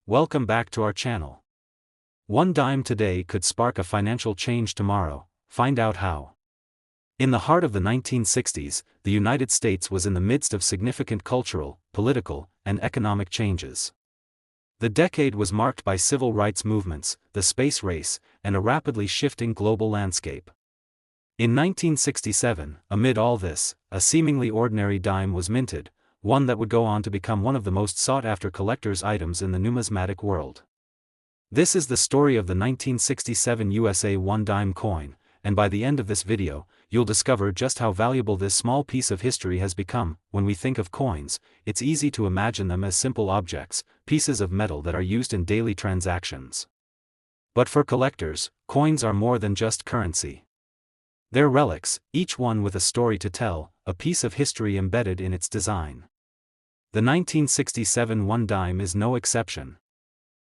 welcome back to our channel. One dime today could spark a financial change tomorrow. Find out how. In the heart of the 1960s, the United States was in the midst of significant cultural, political, and economic changes. The decade was marked by civil rights movements, the space race, and a rapidly shifting global landscape. In 1967, amid all this, a seemingly ordinary dime was minted, one that would go on to become one of the most sought-after collector's items in the numismatic world. This is the story of the 1967 USA One Dime coin, and by the end of this video, you'll discover just how valuable this small piece of history has become. When we think of coins, it's easy to imagine them as simple objects, pieces of metal that are used in daily transactions. But for collectors, coins are more than just currency. They're relics, each one with a story to tell, a piece of history embedded in its design. The 1967 One Dime is no exception.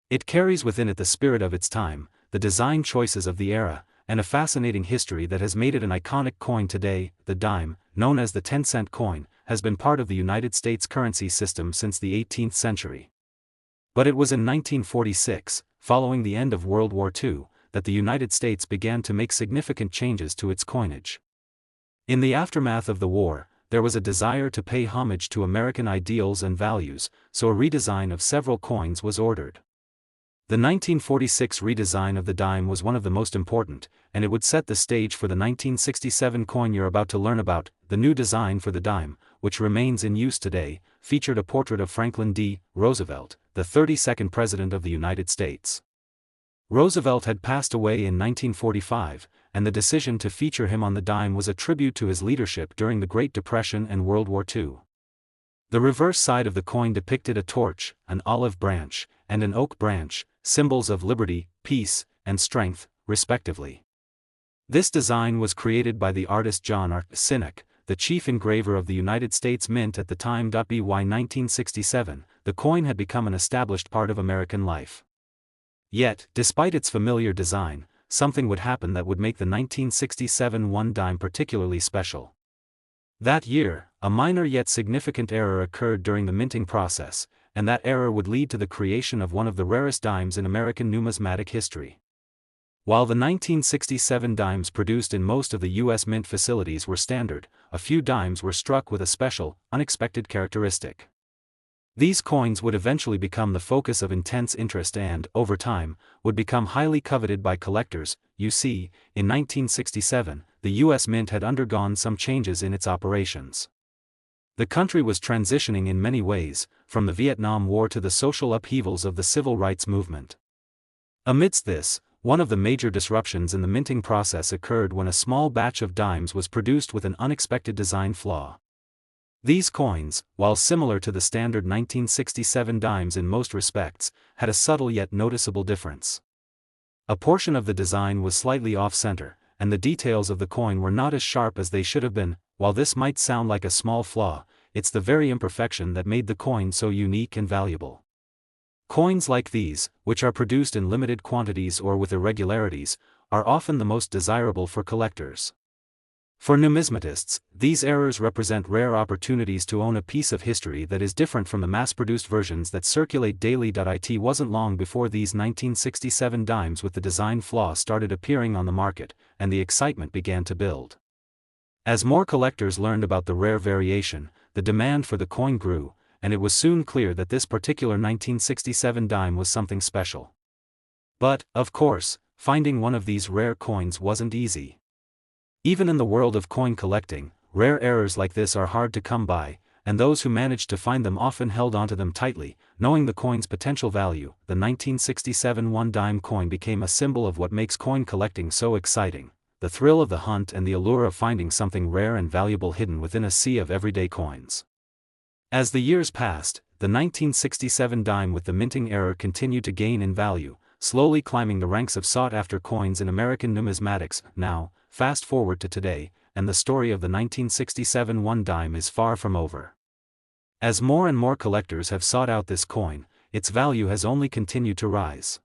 It carries within it the spirit of its time, the design choices of the era, and a fascinating history that has made it an iconic coin today. The dime, known as the 10-cent coin, has been part of the United States currency system since the 18th century. But it was in 1946, following the end of World War II, that the United States began to make significant changes to its coinage. In the aftermath of the war, there was a desire to pay homage to American ideals and values, so a redesign of several coins was ordered. The 1946 redesign of the dime was one of the most important, and it would set the stage for the 1967 coin you're about to learn about. The new design for the dime, which remains in use today, featured a portrait of Franklin D. Roosevelt, the 32nd President of the United States. Roosevelt had passed away in 1945, and the decision to feature him on the dime was a tribute to his leadership during the Great Depression and World War II. The reverse side of the coin depicted a torch, an olive branch, and an oak branch, symbols of liberty, peace, and strength, respectively. This design was created by the artist John R. Sinek, the chief engraver of the United States Mint at the time. By 1967, the coin had become an established part of American life. Yet, despite its familiar design, something would happen that would make the 1967 One Dime particularly special. That year, a minor yet significant error occurred during the minting process, and that error would lead to the creation of one of the rarest dimes in American numismatic history. While the 1967 dimes produced in most of the U.S. mint facilities were standard, a few dimes were struck with a special, unexpected characteristic. These coins would eventually become the focus of intense interest and, over time, would become highly coveted by collectors. You see, in 1967, the U.S. Mint had undergone some changes in its operations. The country was transitioning in many ways, from the Vietnam War to the social upheavals of the civil rights movement. Amidst this, one of the major disruptions in the minting process occurred when a small batch of dimes was produced with an unexpected design flaw. These coins, while similar to the standard 1967 dimes in most respects, had a subtle yet noticeable difference. A portion of the design was slightly off-center, and the details of the coin were not as sharp as they should have been. While this might sound like a small flaw, it's the very imperfection that made the coin so unique and valuable. Coins like these, which are produced in limited quantities or with irregularities, are often the most desirable for collectors. For numismatists, these errors represent rare opportunities to own a piece of history that is different from the mass-produced versions that circulate daily. It wasn't long before these 1967 dimes with the design flaw started appearing on the market, and the excitement began to build. As more collectors learned about the rare variation, the demand for the coin grew, and it was soon clear that this particular 1967 dime was something special. But, of course, finding one of these rare coins wasn't easy. Even in the world of coin collecting, rare errors like this are hard to come by, and those who managed to find them often held onto them tightly, knowing the coin's potential value. The 1967 One Dime coin became a symbol of what makes coin collecting so exciting: the thrill of the hunt and the allure of finding something rare and valuable hidden within a sea of everyday coins. As the years passed, the 1967 dime with the minting error continued to gain in value, slowly climbing the ranks of sought-after coins in American numismatics. Now, fast forward to today, and the story of the 1967 One Dime is far from over. As more and more collectors have sought out this coin, its value has only continued to rise.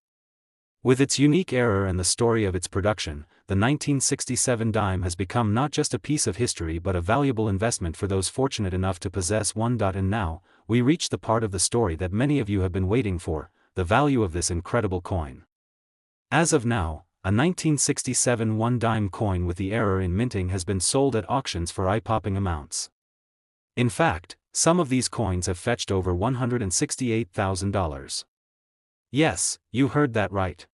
With its unique error and the story of its production, the 1967 dime has become not just a piece of history but a valuable investment for those fortunate enough to possess one. And now, we reach the part of the story that many of you have been waiting for, the value of this incredible coin. As of now, a 1967 one-dime coin with the error in minting has been sold at auctions for eye-popping amounts. In fact, some of these coins have fetched over $168,000. Yes, you heard that right.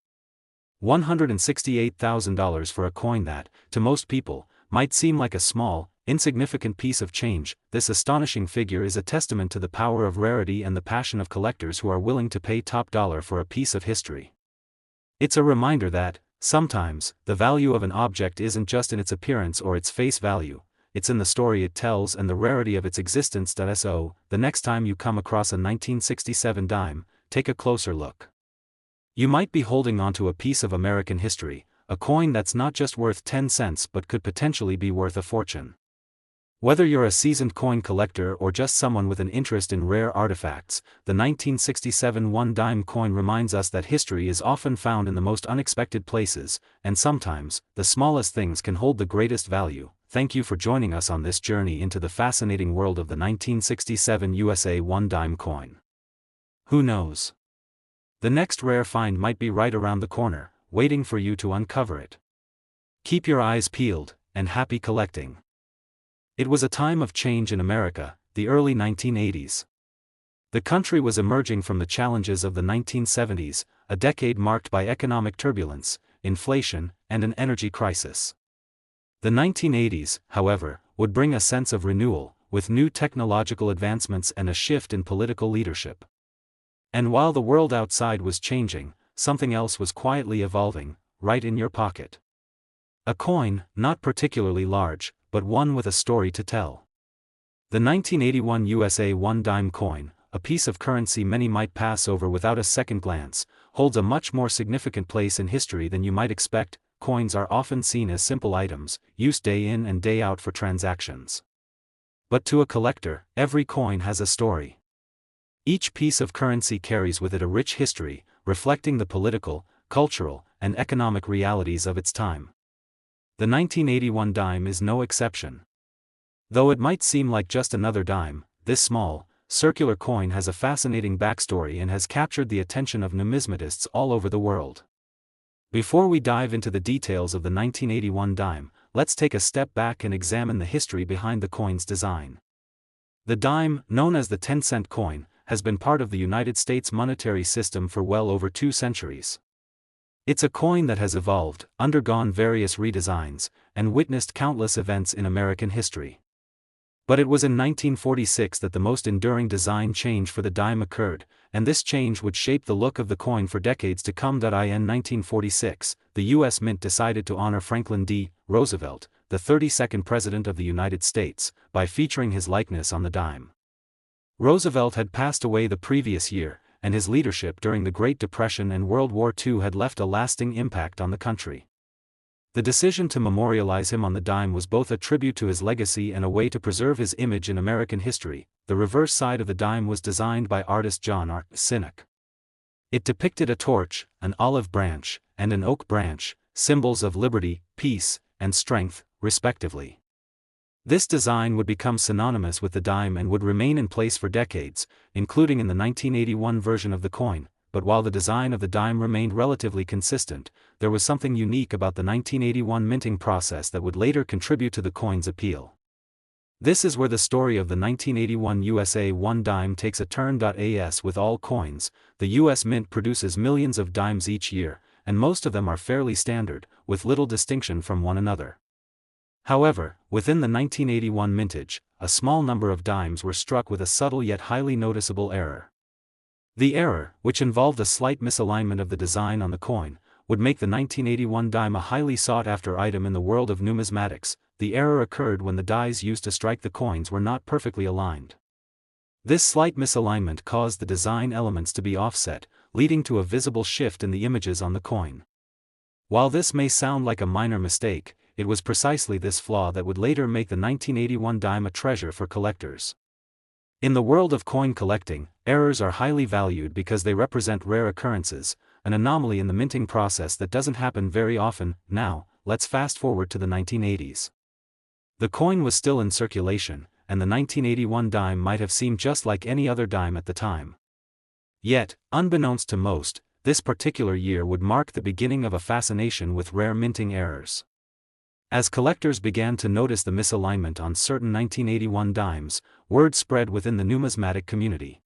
$168,000 for a coin that, to most people, might seem like a small, insignificant piece of change. This astonishing figure is a testament to the power of rarity and the passion of collectors who are willing to pay top dollar for a piece of history. It's a reminder that, sometimes, the value of an object isn't just in its appearance or its face value, it's in the story it tells and the rarity of its existence. So, the next time you come across a 1967 dime, take a closer look. You might be holding onto a piece of American history, a coin that's not just worth 10 cents but could potentially be worth a fortune. Whether you're a seasoned coin collector or just someone with an interest in rare artifacts, the 1967 one-dime coin reminds us that history is often found in the most unexpected places, and sometimes, the smallest things can hold the greatest value. Thank you for joining us on this journey into the fascinating world of the 1967 USA one-dime coin. Who knows? The next rare find might be right around the corner, waiting for you to uncover it. Keep your eyes peeled, and happy collecting. It was a time of change in America, the early 1980s. The country was emerging from the challenges of the 1970s, a decade marked by economic turbulence, inflation, and an energy crisis. The 1980s, however, would bring a sense of renewal, with new technological advancements and a shift in political leadership. And while the world outside was changing, something else was quietly evolving, right in your pocket. A coin, not particularly large, but one with a story to tell. The 1981 USA one dime coin, a piece of currency many might pass over without a second glance, holds a much more significant place in history than you might expect. Coins are often seen as simple items, used day in and day out for transactions. But to a collector, every coin has a story. Each piece of currency carries with it a rich history, reflecting the political, cultural, and economic realities of its time. The 1981 dime is no exception. Though it might seem like just another dime, this small, circular coin has a fascinating backstory and has captured the attention of numismatists all over the world. Before we dive into the details of the 1981 dime, let's take a step back and examine the history behind the coin's design. The dime, known as the 10-cent coin, has been part of the United States monetary system for well over 2 centuries. It's a coin that has evolved, undergone various redesigns, and witnessed countless events in American history. But it was in 1946 that the most enduring design change for the dime occurred, and this change would shape the look of the coin for decades to come. In 1946, the U.S. Mint decided to honor Franklin D. Roosevelt, the 32nd President of the United States, by featuring his likeness on the dime. Roosevelt had passed away the previous year, and his leadership during the Great Depression and World War II had left a lasting impact on the country. The decision to memorialize him on the dime was both a tribute to his legacy and a way to preserve his image in American history. The reverse side of the dime was designed by artist John R. Sinek. It depicted a torch, an olive branch, and an oak branch, symbols of liberty, peace, and strength, respectively. This design would become synonymous with the dime and would remain in place for decades, including in the 1981 version of the coin. But while the design of the dime remained relatively consistent, there was something unique about the 1981 minting process that would later contribute to the coin's appeal. This is where the story of the 1981 USA one dime takes a turn. As with all coins, the U.S. Mint produces millions of dimes each year, and most of them are fairly standard, with little distinction from one another. However, within the 1981 mintage, a small number of dimes were struck with a subtle yet highly noticeable error. The error, which involved a slight misalignment of the design on the coin, would make the 1981 dime a highly sought-after item in the world of numismatics. The error occurred when the dies used to strike the coins were not perfectly aligned. This slight misalignment caused the design elements to be offset, leading to a visible shift in the images on the coin. While this may sound like a minor mistake, it was precisely this flaw that would later make the 1981 dime a treasure for collectors. In the world of coin collecting, errors are highly valued because they represent rare occurrences, an anomaly in the minting process that doesn't happen very often. Now, let's fast forward to the 1980s. The coin was still in circulation, and the 1981 dime might have seemed just like any other dime at the time. Yet, unbeknownst to most, this particular year would mark the beginning of a fascination with rare minting errors. As collectors began to notice the misalignment on certain 1981 dimes, word spread within the numismatic community.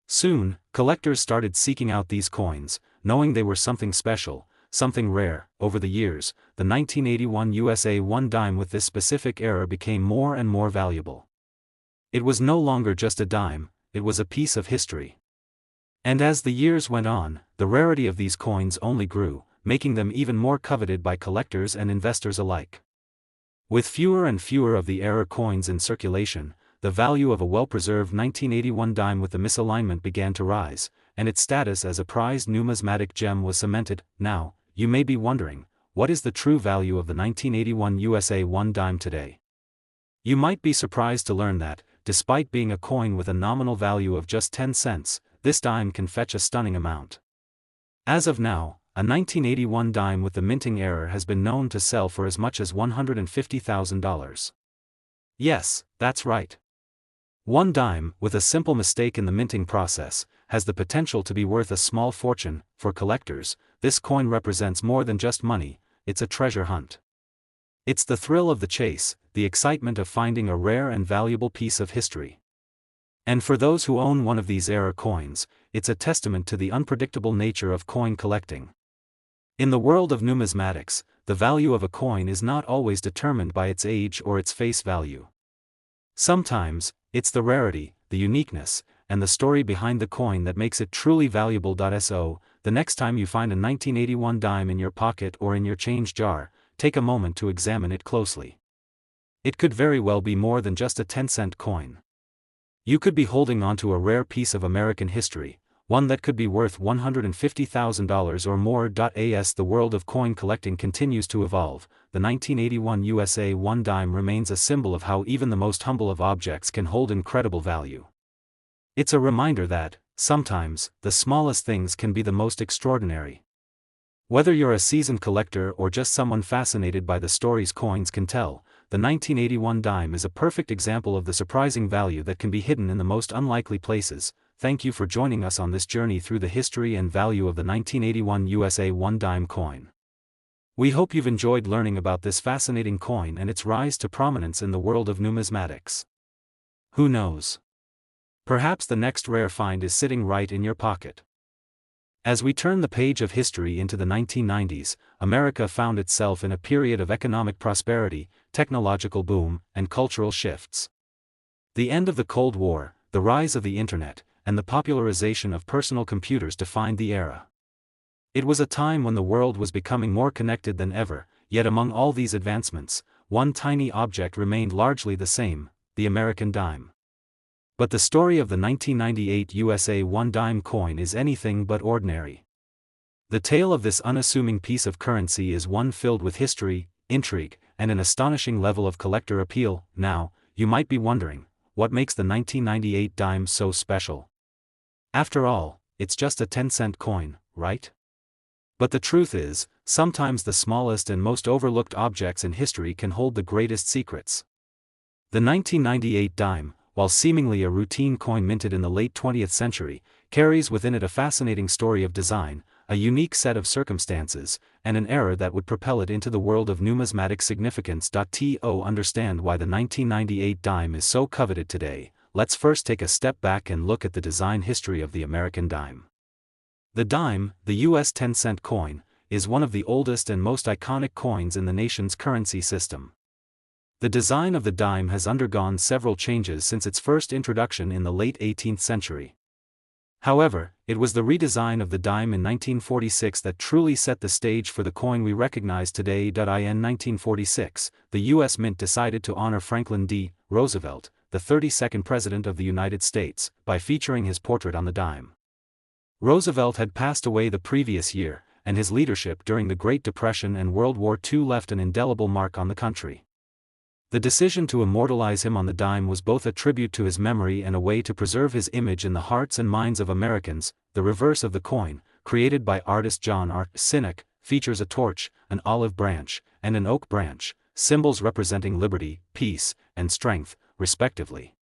Soon, collectors started seeking out these coins, knowing they were something special, something rare. Over the years, the 1981 USA One Dime with this specific error became more and more valuable. It was no longer just a dime, it was a piece of history. And as the years went on, the rarity of these coins only grew, making them even more coveted by collectors and investors alike. With fewer and fewer of the error coins in circulation, the value of a well-preserved 1981 dime with the misalignment began to rise, and its status as a prized numismatic gem was cemented. Now, you may be wondering, what is the true value of the 1981 USA One Dime today? You might be surprised to learn that, despite being a coin with a nominal value of just 10 cents, this dime can fetch a stunning amount. As of now, a 1981 dime with the minting error has been known to sell for as much as $150,000. Yes, that's right. One dime, with a simple mistake in the minting process, has the potential to be worth a small fortune. For collectors, this coin represents more than just money, it's a treasure hunt. It's the thrill of the chase, the excitement of finding a rare and valuable piece of history. And for those who own one of these error coins, it's a testament to the unpredictable nature of coin collecting. In the world of numismatics, the value of a coin is not always determined by its age or its face value. Sometimes, it's the rarity, the uniqueness, and the story behind the coin that makes it truly valuable. So, the next time you find a 1981 dime in your pocket or in your change jar, take a moment to examine it closely. It could very well be more than just a 10-cent coin. You could be holding onto a rare piece of American history, one that could be worth $150,000 or more. As the world of coin collecting continues to evolve, the 1981 USA One Dime remains a symbol of how even the most humble of objects can hold incredible value. It's a reminder that, sometimes, the smallest things can be the most extraordinary. Whether you're a seasoned collector or just someone fascinated by the stories coins can tell, the 1981 dime is a perfect example of the surprising value that can be hidden in the most unlikely places. Thank you for joining us on this journey through the history and value of the 1981 USA One Dime coin. We hope you've enjoyed learning about this fascinating coin and its rise to prominence in the world of numismatics. Who knows? Perhaps the next rare find is sitting right in your pocket. As we turn the page of history into the 1990s, America found itself in a period of economic prosperity, technological boom, and cultural shifts. The end of the Cold War, the rise of the Internet, and the popularization of personal computers defined the era. It was a time when the world was becoming more connected than ever, yet among all these advancements, one tiny object remained largely the same: the American dime. But the story of the 1998 USA One Dime coin is anything but ordinary. The tale of this unassuming piece of currency is one filled with history, intrigue, and an astonishing level of collector appeal. Now, you might be wondering, what makes the 1998 dime so special? After all, it's just a 10-cent coin, right? But the truth is, sometimes the smallest and most overlooked objects in history can hold the greatest secrets. The 1998 dime, while seemingly a routine coin minted in the late 20th century, carries within it a fascinating story of design, a unique set of circumstances, and an error that would propel it into the world of numismatic significance. To understand why the 1998 dime is so coveted today, let's first take a step back and look at the design history of the American dime. The dime, the U.S. 10-cent coin, is one of the oldest and most iconic coins in the nation's currency system. The design of the dime has undergone several changes since its first introduction in the late 18th century. However, it was the redesign of the dime in 1946 that truly set the stage for the coin we recognize today. In 1946, the U.S. Mint decided to honor Franklin D. Roosevelt, the 32nd President of the United States, by featuring his portrait on the dime. Roosevelt had passed away the previous year, and his leadership during the Great Depression and World War II left an indelible mark on the country. The decision to immortalize him on the dime was both a tribute to his memory and a way to preserve his image in the hearts and minds of Americans. The reverse of the coin, created by artist John R. Sinek, features a torch, an olive branch, and an oak branch, symbols representing liberty, peace, and strength, respectively.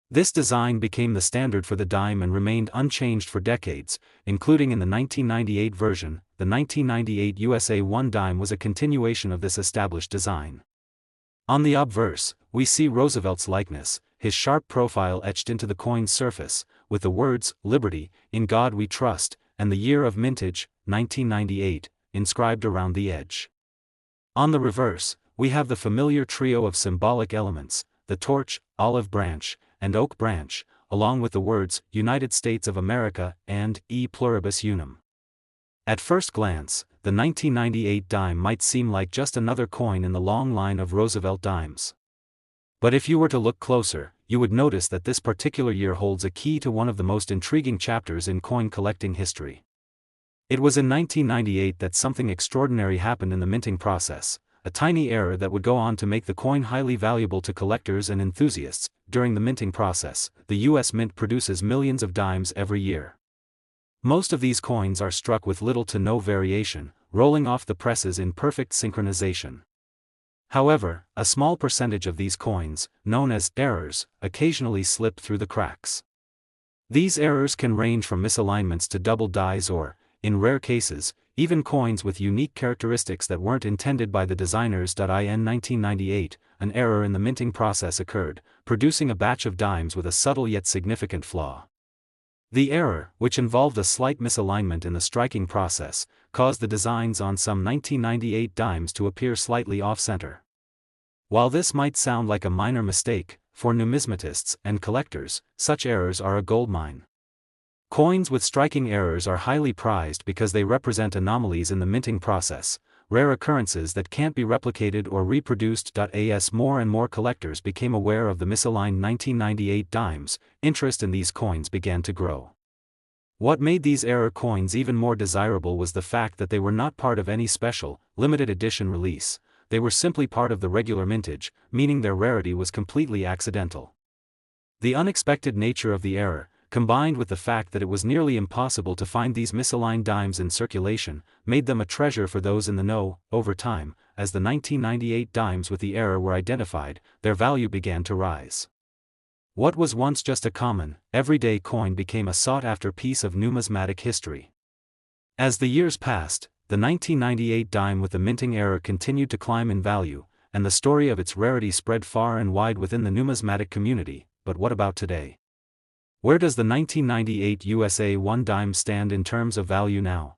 This design became the standard for the dime and remained unchanged for decades, including in the 1998 version. The 1998 USA One Dime was a continuation of this established design. On the obverse, we see Roosevelt's likeness, his sharp profile etched into the coin's surface, with the words, "Liberty, in God we trust," and the year of mintage, 1998, inscribed around the edge. On the reverse, we have the familiar trio of symbolic elements, the torch, olive branch, and oak branch, along with the words, United States of America, and E pluribus unum. At first glance, the 1998 dime might seem like just another coin in the long line of Roosevelt dimes. But if you were to look closer, you would notice that this particular year holds a key to one of the most intriguing chapters in coin collecting history. It was in 1998 that something extraordinary happened in the minting process, a tiny error that would go on to make the coin highly valuable to collectors and enthusiasts. During the minting process, the U.S. Mint produces millions of dimes every year. Most of these coins are struck with little to no variation, rolling off the presses in perfect synchronization. However, a small percentage of these coins, known as errors, occasionally slip through the cracks. These errors can range from misalignments to double dies or, in rare cases, even coins with unique characteristics that weren't intended by the designers. In 1998, an error in the minting process occurred, producing a batch of dimes with a subtle yet significant flaw. The error, which involved a slight misalignment in the striking process, caused the designs on some 1998 dimes to appear slightly off-center. While this might sound like a minor mistake, for numismatists and collectors, such errors are a goldmine. Coins with striking errors are highly prized because they represent anomalies in the minting process, rare occurrences that can't be replicated or reproduced. As more and more collectors became aware of the misaligned 1998 dimes, interest in these coins began to grow. What made these error coins even more desirable was the fact that they were not part of any special, limited edition release. They were simply part of the regular mintage, meaning their rarity was completely accidental. The unexpected nature of the error, combined with the fact that it was nearly impossible to find these misaligned dimes in circulation, made them a treasure for those in the know. Over time, as the 1998 dimes with the error were identified, their value began to rise. What was once just a common, everyday coin became a sought-after piece of numismatic history. As the years passed, the 1998 dime with the minting error continued to climb in value, and the story of its rarity spread far and wide within the numismatic community. But what about today? Where does the 1998 USA One Dime stand in terms of value now?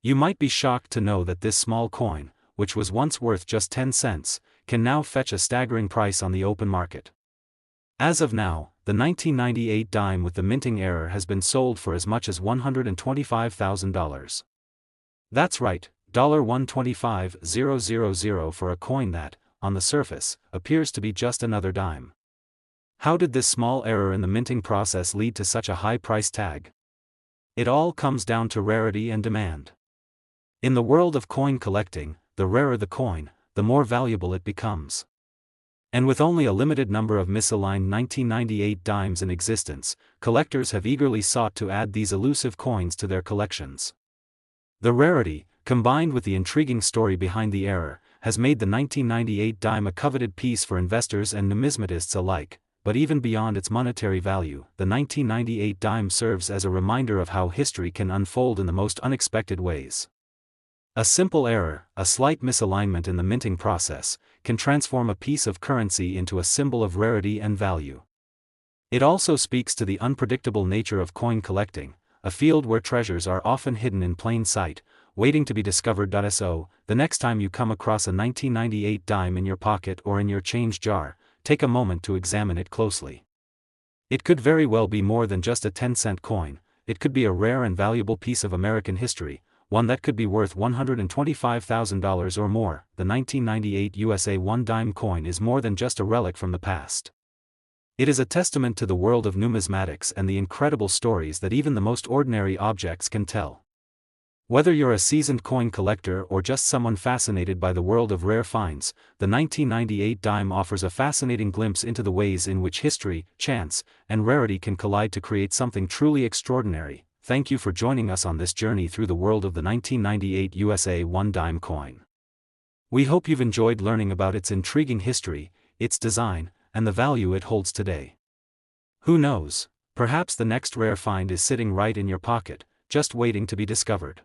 You might be shocked to know that this small coin, which was once worth just 10 cents, can now fetch a staggering price on the open market. As of now, the 1998 dime with the minting error has been sold for as much as $125,000. That's right, $125,000 for a coin that, on the surface, appears to be just another dime. How did this small error in the minting process lead to such a high price tag? It all comes down to rarity and demand. In the world of coin collecting, the rarer the coin, the more valuable it becomes. And with only a limited number of misaligned 1998 dimes in existence, collectors have eagerly sought to add these elusive coins to their collections. The rarity, combined with the intriguing story behind the error, has made the 1998 dime a coveted piece for investors and numismatists alike. But even beyond its monetary value, the 1998 dime serves as a reminder of how history can unfold in the most unexpected ways. A simple error, a slight misalignment in the minting process, can transform a piece of currency into a symbol of rarity and value. It also speaks to the unpredictable nature of coin collecting, a field where treasures are often hidden in plain sight, waiting to be discovered. So, the next time you come across a 1998 dime in your pocket or in your change jar, take a moment to examine it closely. It could very well be more than just a 10-cent coin. It could be a rare and valuable piece of American history, one that could be worth $125,000 or more. The 1998 USA One Dime coin is more than just a relic from the past. It is a testament to the world of numismatics and the incredible stories that even the most ordinary objects can tell. Whether you're a seasoned coin collector or just someone fascinated by the world of rare finds, the 1998 dime offers a fascinating glimpse into the ways in which history, chance, and rarity can collide to create something truly extraordinary. Thank you for joining us on this journey through the world of the 1998 USA One Dime coin. We hope you've enjoyed learning about its intriguing history, its design, and the value it holds today. Who knows? Perhaps the next rare find is sitting right in your pocket, just waiting to be discovered.